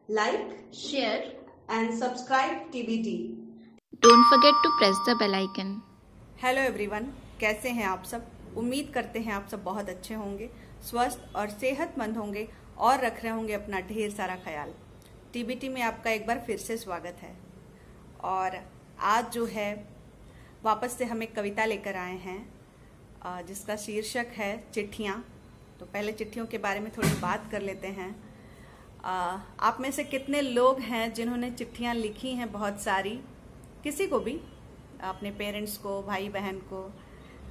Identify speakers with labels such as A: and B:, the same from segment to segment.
A: like,
B: share,
A: and subscribe TBT.
B: don't forget to press the bell icon.
C: Hello everyone, कैसे हैं आप सब। उम्मीद करते हैं आप सब बहुत अच्छे होंगे, स्वस्थ और सेहतमंद होंगे और रख रहे होंगे अपना ढेर सारा ख्याल। टीबीटी में आपका एक बार फिर से स्वागत है। और आज जो है वापस से हम एक कविता लेकर आए हैं जिसका शीर्षक है चिट्ठियाँ। तो पहले चिट्ठियों के बारे में थोड़ी बात कर लेते हैं। आप में से कितने लोग हैं जिन्होंने चिट्ठियाँ लिखी हैं, बहुत सारी, किसी को भी, अपने पेरेंट्स को, भाई बहन को,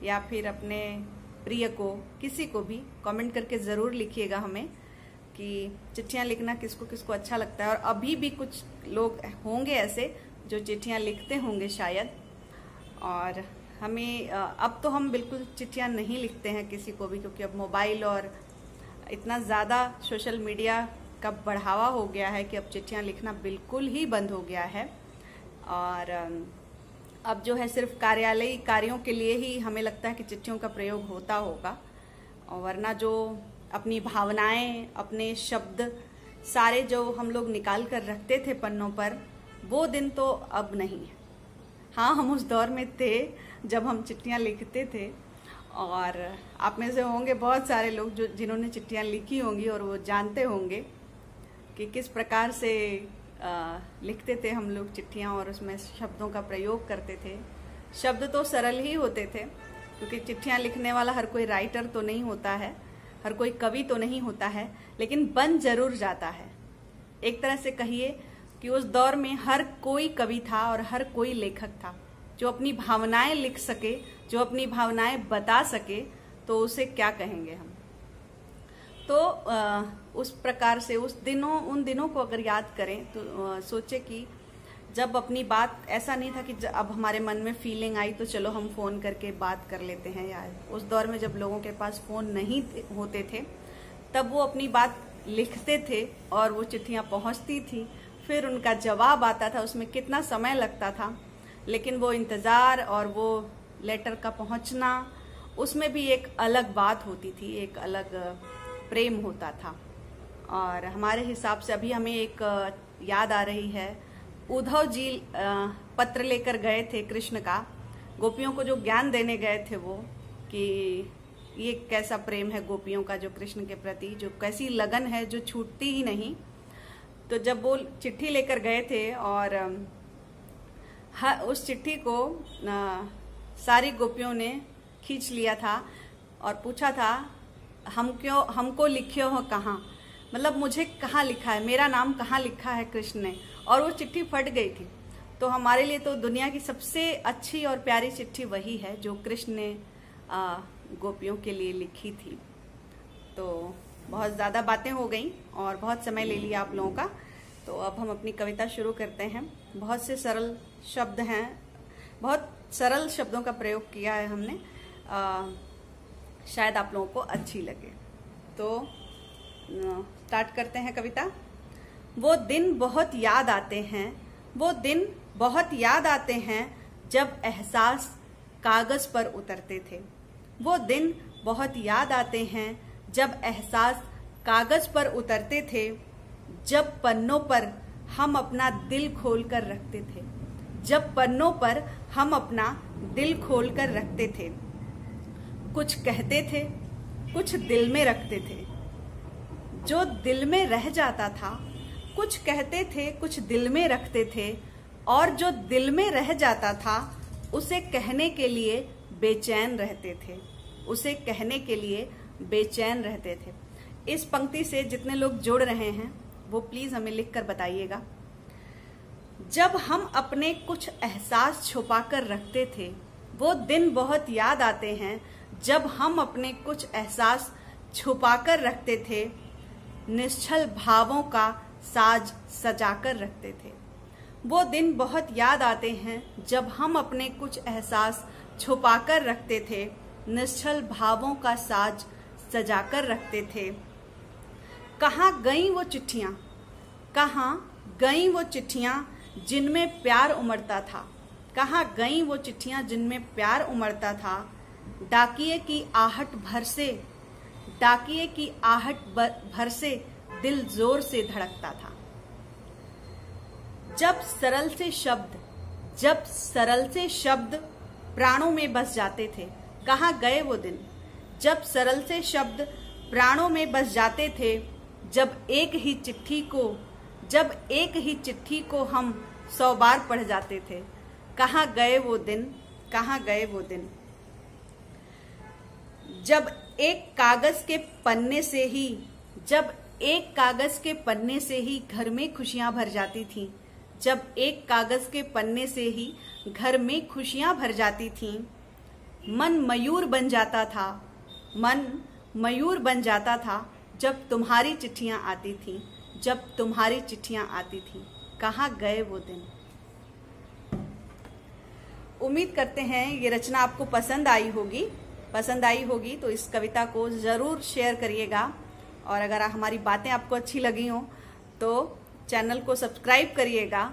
C: या फिर अपने प्रिय को, किसी को भी कमेंट करके ज़रूर लिखिएगा हमें कि चिट्ठियाँ लिखना किसको किसको अच्छा लगता है। और अभी भी कुछ लोग होंगे ऐसे जो चिट्ठियाँ लिखते होंगे शायद। और हमें अब तो हम बिल्कुल चिट्ठियाँ नहीं लिखते हैं किसी को भी, क्योंकि अब मोबाइल और इतना ज़्यादा सोशल मीडिया का बढ़ावा हो गया है कि अब चिट्ठियाँ लिखना बिल्कुल ही बंद हो गया है। और अब जो है सिर्फ कार्यालयी कार्यों के लिए ही हमें लगता है कि चिट्ठियों का प्रयोग होता होगा, और वरना जो अपनी भावनाएं, अपने शब्द सारे जो हम लोग निकाल कर रखते थे पन्नों पर, वो दिन तो अब नहीं है। हाँ, हम उस दौर में थे जब हम चिट्ठियाँ लिखते थे। और आप में से होंगे बहुत सारे लोग जो जिन्होंने चिट्ठियाँ लिखी होंगी और वो जानते होंगे कि किस प्रकार से लिखते थे हम लोग चिट्ठियाँ और उसमें शब्दों का प्रयोग करते थे। शब्द तो सरल ही होते थे, क्योंकि चिट्ठियाँ लिखने वाला हर कोई राइटर तो नहीं होता है, हर कोई कवि तो नहीं होता है, लेकिन बन जरूर जाता है। एक तरह से कहिए कि उस दौर में हर कोई कवि था और हर कोई लेखक था जो अपनी भावनाएं लिख सके, जो अपनी भावनाएं बता सके, तो उसे क्या कहेंगे हम। तो उस प्रकार से उन दिनों को अगर याद करें तो सोचे कि जब अपनी बात, ऐसा नहीं था कि अब हमारे मन में फीलिंग आई तो चलो हम फोन करके बात कर लेते हैं यार। उस दौर में जब लोगों के पास फोन नहीं होते थे तब वो अपनी बात लिखते थे और वो चिट्ठियाँ पहुँचती थी, फिर उनका जवाब आता था। उसमें कितना समय लगता था, लेकिन वो इंतज़ार और वो लेटर का पहुँचना, उसमें भी एक अलग बात होती थी, एक अलग प्रेम होता था। और हमारे हिसाब से अभी हमें एक याद आ रही है, उद्धव जी पत्र लेकर गए थे कृष्ण का, गोपियों को जो ज्ञान देने गए थे वो, कि ये कैसा प्रेम है गोपियों का जो कृष्ण के प्रति, जो कैसी लगन है जो छूटती ही नहीं। तो जब वो चिट्ठी लेकर गए थे और उस चिट्ठी को सारी गोपियों ने खींच लिया था और पूछा था, हमको लिखे हो कहाँ, मतलब मुझे कहाँ लिखा है, मेरा नाम कहाँ लिखा है कृष्ण ने। और वो चिट्ठी फट गई थी। तो हमारे लिए तो दुनिया की सबसे अच्छी और प्यारी चिट्ठी वही है जो कृष्ण ने गोपियों के लिए लिखी थी। तो बहुत ज़्यादा बातें हो गई और बहुत समय ले लिया आप लोगों का। तो अब हम अपनी कविता शुरू करते हैं। बहुत से सरल शब्द हैं, बहुत सरल शब्दों का प्रयोग किया है हमने, शायद आप लोगों को अच्छी लगे। तो स्टार्ट करते हैं कविता। वो दिन बहुत याद आते हैं, वो दिन बहुत याद आते हैं जब एहसास कागज पर उतरते थे। वो दिन बहुत याद आते हैं जब एहसास कागज पर उतरते थे, जब पन्नों पर हम अपना दिल खोल कर रखते थे, जब पन्नों पर हम अपना दिल खोल कर रखते थे। कुछ कहते थे, कुछ दिल में रखते थे, जो दिल में रह जाता था। कुछ कहते थे, कुछ दिल में रखते थे, और जो दिल में रह जाता था उसे कहने के लिए बेचैन रहते थे, उसे कहने के लिए बेचैन रहते थे। इस पंक्ति से जितने लोग जुड़ रहे हैं वो प्लीज हमें लिखकर बताइएगा। जब हम अपने कुछ एहसास छुपा कर रखते थे, वो दिन बहुत याद आते हैं जब हम अपने कुछ एहसास छुपाकर रखते थे, निश्चल भावों का साज सजाकर रखते थे। वो दिन बहुत याद आते हैं जब हम अपने कुछ एहसास छुपाकर रखते थे, निश्चल भावों का साज सजाकर रखते थे। कहाँ गईं वो चिट्ठियाँ, कहाँ गईं वो चिट्ठियाँ जिनमें प्यार उमड़ता था, कहाँ गईं वो चिट्ठियाँ जिनमें प्यार उमड़ता था। डाकिये की आहट भर से, डाकिये की आहट भर से दिल जोर से धड़कता था। जब सरल से शब्द प्राणों में बस जाते थे, कहाँ गए वो दिन। जब सरल से शब्द प्राणों में बस जाते थे, जब एक ही चिट्ठी को हम 100 बार पढ़ जाते थे। कहाँ गए वो दिन, कहाँ गए वो दिन। जब एक कागज के पन्ने से ही घर में खुशियां भर जाती थीं। जब एक कागज के पन्ने से ही घर में खुशियां भर जाती थीं। मन मयूर बन जाता था जब तुम्हारी चिट्ठियां आती थीं। कहाँ गए वो दिन। उम्मीद करते हैं ये रचना आपको पसंद आई होगी तो इस कविता को जरूर शेयर करिएगा, और अगर हमारी बातें आपको अच्छी लगी हो तो चैनल को सब्सक्राइब करिएगा,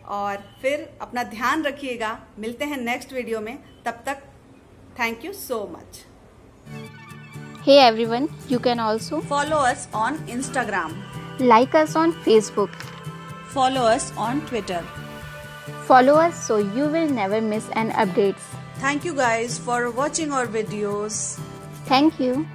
C: और फिर अपना ध्यान रखिएगा। मिलते हैं नेक्स्ट वीडियो में, तब तक thank you so much.
B: Hey everyone, you can also
C: Follow us on Instagram.
B: like us on Facebook.
C: Follow us on Twitter.
B: Follow us so you will never miss an updates.
C: Thank you guys for watching our videos.
B: Thank you.